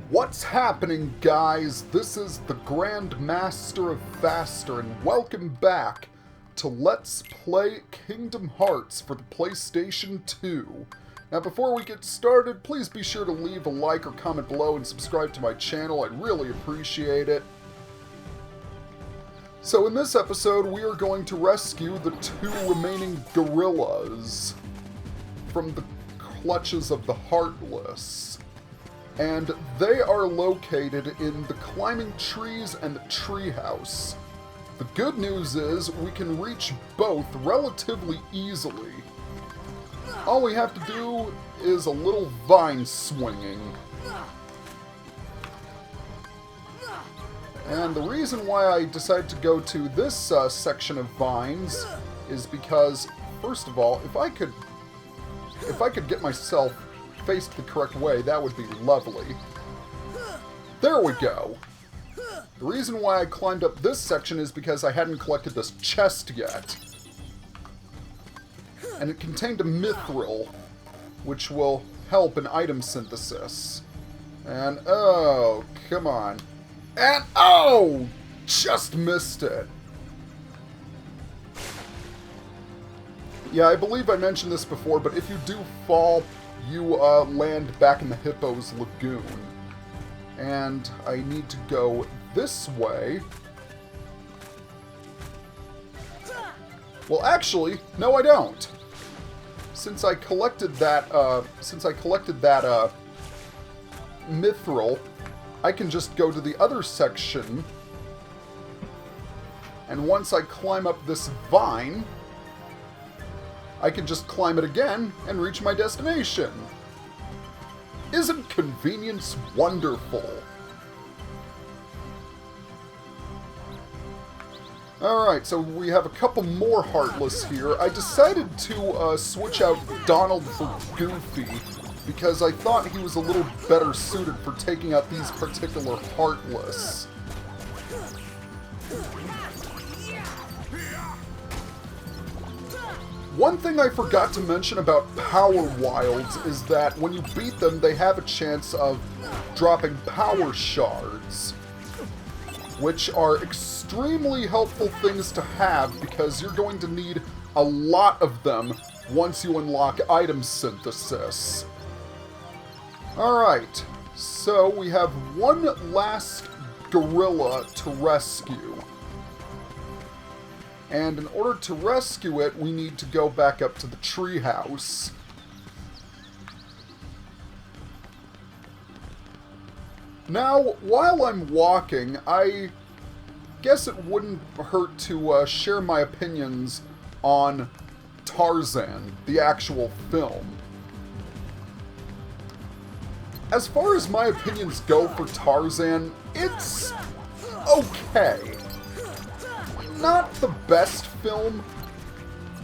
What's happening, guys? This is the Grand Master of Faster, and welcome back to Let's Play Kingdom Hearts for the PlayStation 2. Now, before we get started, please be sure to leave a like or comment below and subscribe to my channel. I'd really appreciate it. So in this episode, we are going to rescue the two remaining gorillas from the clutches of the Heartless. And they are located in the climbing trees and the treehouse. The good news is we can reach both relatively easily. All we have to do is a little vine swinging. And the reason why I decided to go to this section of vines is because, first of all, if I could get myself faced the correct way, that would be lovely. There we go. The reason why I climbed up this section is because I hadn't collected this chest yet. And it contained a mithril, which will help in item synthesis. And, oh, come on. And, oh! Just missed it. Yeah, I believe I mentioned this before, but if you do fall, you land back in the Hippo's Lagoon. And I need to go this way. Well, actually, no I don't. Since I collected that mithril, I can just go to the other section. And once I climb up this vine, I can just climb it again and reach my destination. Isn't convenience wonderful? Alright, so we have a couple more Heartless here. I decided to switch out Donald for Goofy because I thought he was a little better suited for taking out these particular Heartless. One thing I forgot to mention about Power Wilds is that when you beat them, they have a chance of dropping power shards, which are extremely helpful things to have because you're going to need a lot of them once you unlock item synthesis. Alright, so we have one last gorilla to rescue. And in order to rescue it, we need to go back up to the treehouse. Now, while I'm walking, I guess it wouldn't hurt to share my opinions on Tarzan, the actual film. As far as my opinions go for Tarzan, it's okay. Not the best film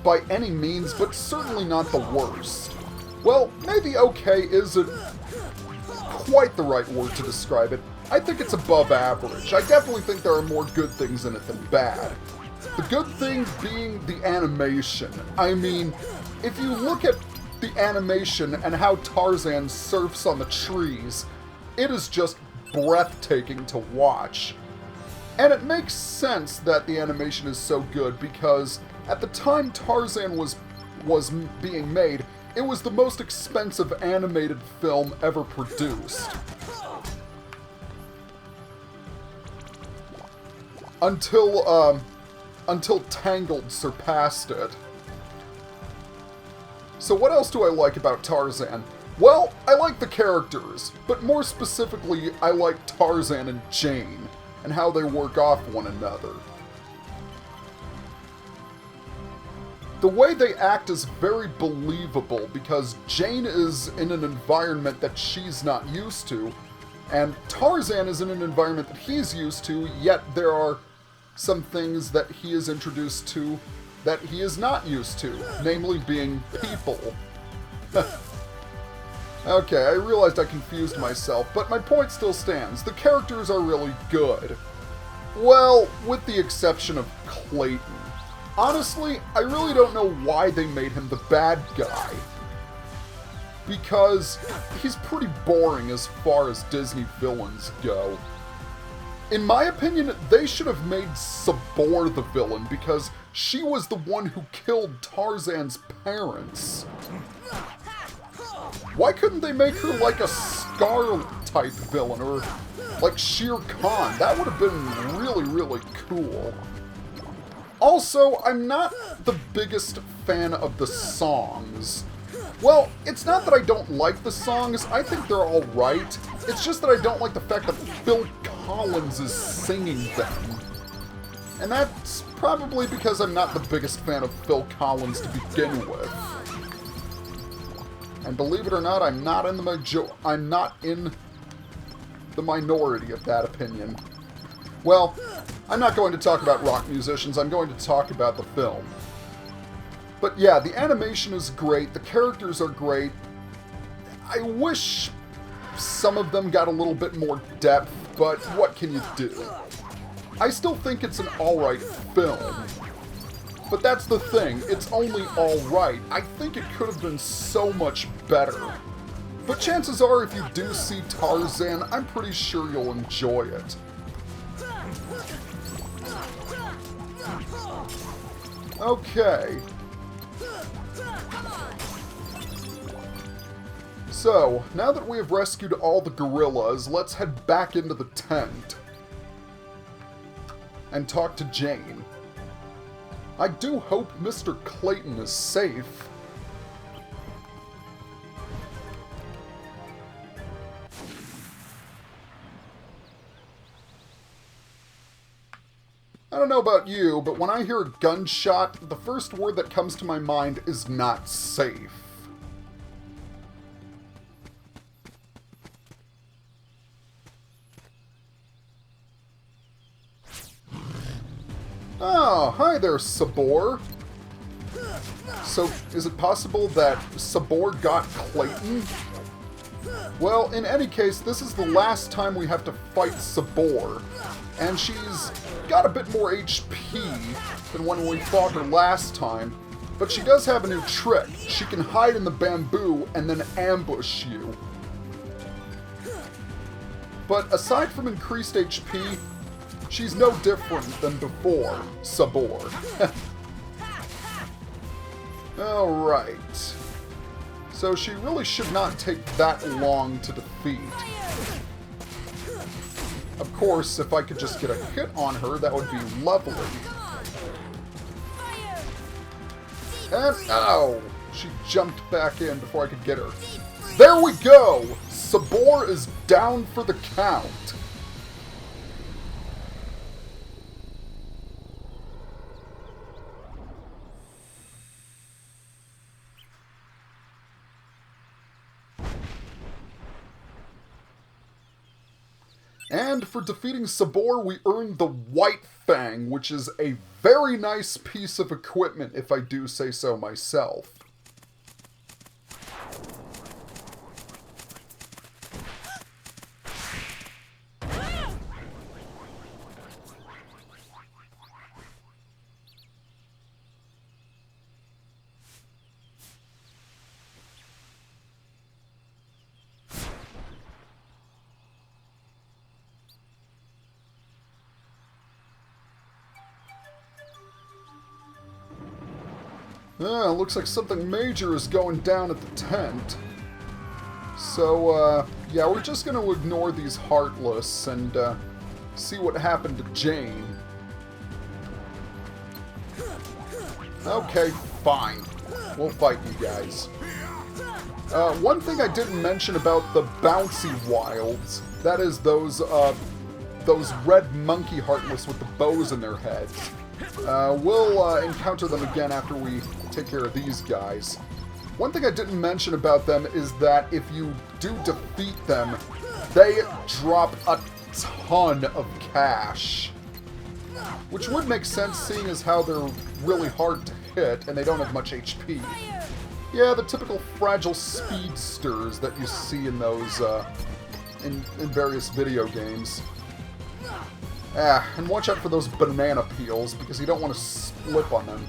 by any means, but certainly not the worst. Well, maybe okay isn't quite the right word to describe it. I think it's above average. I definitely think there are more good things in it than bad. The good thing being the animation. I mean, if you look at the animation and how Tarzan surfs on the trees, it is just breathtaking to watch. And it makes sense that the animation is so good because at the time Tarzan was being made, it was the most expensive animated film ever produced. Until Tangled surpassed it. So what else do I like about Tarzan? Well, I like the characters, but more specifically, I like Tarzan and Jane, and how they work off one another. The way they act is very believable because Jane is in an environment that she's not used to, and Tarzan is in an environment that he's used to, yet there are some things that he is introduced to that he is not used to, namely being people. Okay, I realized I confused myself, but my point still stands. The characters are really good. Well, with the exception of Clayton. Honestly, I really don't know why they made him the bad guy. because he's pretty boring as far as Disney villains go. In my opinion, they should have made Sabor the villain, because she was the one who killed Tarzan's parents. Why couldn't they make her like a Scar-type villain, or like Shere Khan? That would have been really, really cool. Also, I'm not the biggest fan of the songs. Well, it's not that I don't like the songs, I think they're alright. It's just that I don't like the fact that Phil Collins is singing them. And that's probably because I'm not the biggest fan of Phil Collins to begin with. And believe it or not, I'm not in the minority of that opinion. Well, I'm not going to talk about rock musicians, I'm going to talk about the film. But yeah, the animation is great, the characters are great. I wish some of them got a little bit more depth, but what can you do? I still think it's an alright film. But that's the thing, it's only alright. I think it could have been so much better. But chances are, if you do see Tarzan, I'm pretty sure you'll enjoy it. Okay. So, now that we have rescued all the gorillas, let's head back into the tent and talk to Jane. I do hope Mr. Clayton is safe. I don't know about you, but when I hear a gunshot, the first word that comes to my mind is not safe. Oh, hi there, Sabor. So, is it possible that Sabor got Clayton? Well, in any case, this is the last time we have to fight Sabor. And she's got a bit more HP than when we fought her last time. But she does have a new trick. She can hide in the bamboo and then ambush you. But aside from increased HP, she's no different than before, Sabor. Alright. So she really should not take that long to defeat. Of course, if I could just get a hit on her, that would be lovely. And, ow! She jumped back in before I could get her. There we go! Sabor is down for the count. And for defeating Sabor, we earned the White Fang, which is a very nice piece of equipment, if I do say so myself. Looks like something major is going down at the tent. So, yeah, we're just going to ignore these Heartless and see what happened to Jane. Okay, fine. We'll fight you guys. One thing I didn't mention about the Bouncy Wilds, that is those red monkey Heartless with the bows in their heads. We'll encounter them again after we take care of these guys. One thing I didn't mention about them is that if you do defeat them, they drop a ton of cash. Which would make sense seeing as how they're really hard to hit and they don't have much HP. Yeah, the typical fragile speedsters that you see in those, in various video games. And watch out for those banana peels, because you don't want to slip on them.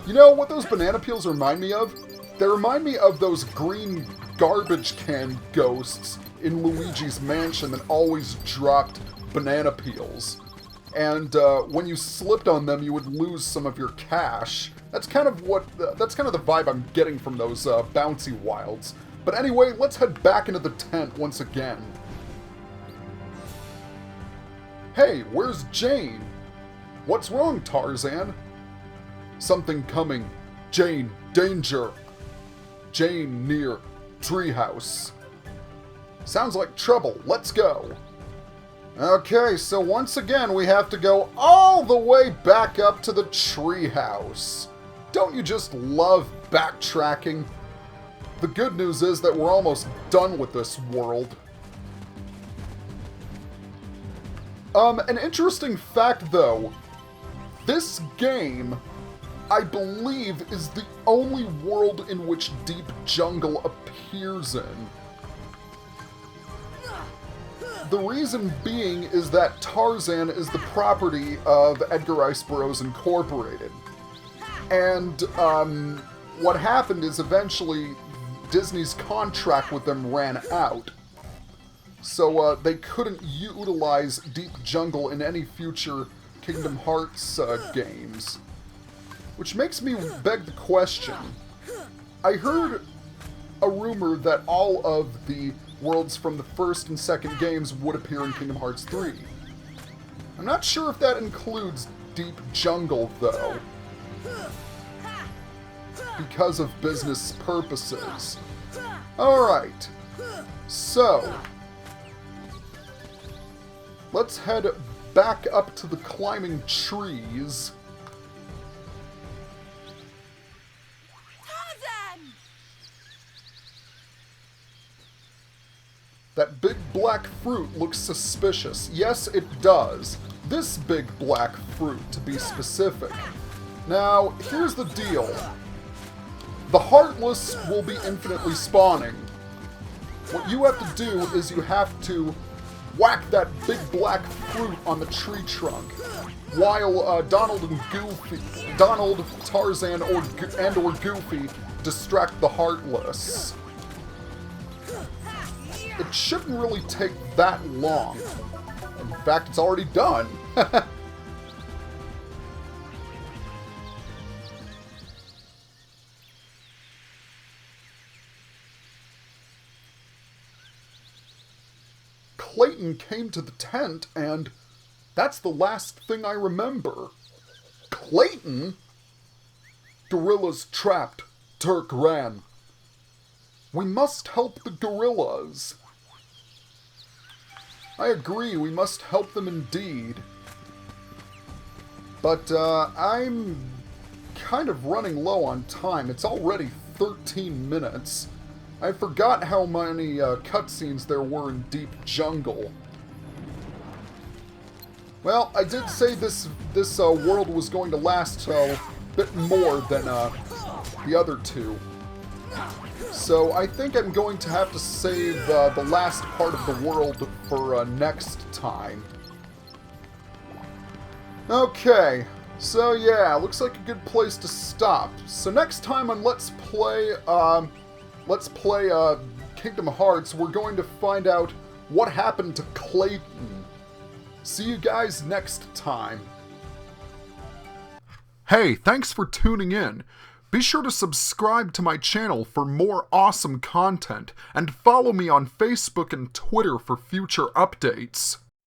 You know what those banana peels remind me of? They remind me of those green garbage can ghosts in Luigi's Mansion that always dropped banana peels. And when you slipped on them, you would lose some of your cash. That's kind of the vibe I'm getting from those bouncy wilds. But anyway, let's head back into the tent once again. Hey, where's Jane? What's wrong, Tarzan? Something coming. Jane, danger. Jane near treehouse. Sounds like trouble. Let's go. Okay, so once again we have to go all the way back up to the treehouse. Don't you just love backtracking? The good news is that we're almost done with this world. An interesting fact though, this game, I believe, is the only world in which Deep Jungle appears in. The reason being is that Tarzan is the property of Edgar Rice Burroughs Incorporated. And what happened is eventually Disney's contract with them ran out. So they couldn't utilize Deep Jungle in any future Kingdom Hearts games. Which makes me beg the question. I heard a rumor that all of the worlds from the first and second games would appear in Kingdom Hearts 3. I'm not sure if that includes Deep Jungle, though. Because of business purposes. Alright. So, let's head back up to the climbing trees. That big black fruit looks suspicious. Yes, it does. This big black fruit, to be specific. Now, here's the deal. The Heartless will be infinitely spawning. What you have to do is you have to whack that big black fruit on the tree trunk, while Donald, Tarzan, or Goofy distract the Heartless. It shouldn't really take that long. In fact, it's already done. Clayton came to the tent, and that's the last thing I remember. Clayton? Gorillas trapped. Turk ran. We must help the gorillas. I agree, we must help them indeed. But I'm kind of running low on time. It's already 13 minutes. I forgot how many cutscenes there were in Deep Jungle. Well, I did say this world was going to last a bit more than the other two. So I think I'm going to have to save the last part of the world for next time. Okay, so yeah, looks like a good place to stop. So next time on Let's Play Kingdom Hearts, we're going to find out what happened to Clayton. See you guys next time. Hey, thanks for tuning in. Be sure to subscribe to my channel for more awesome content, and follow me on Facebook and Twitter for future updates.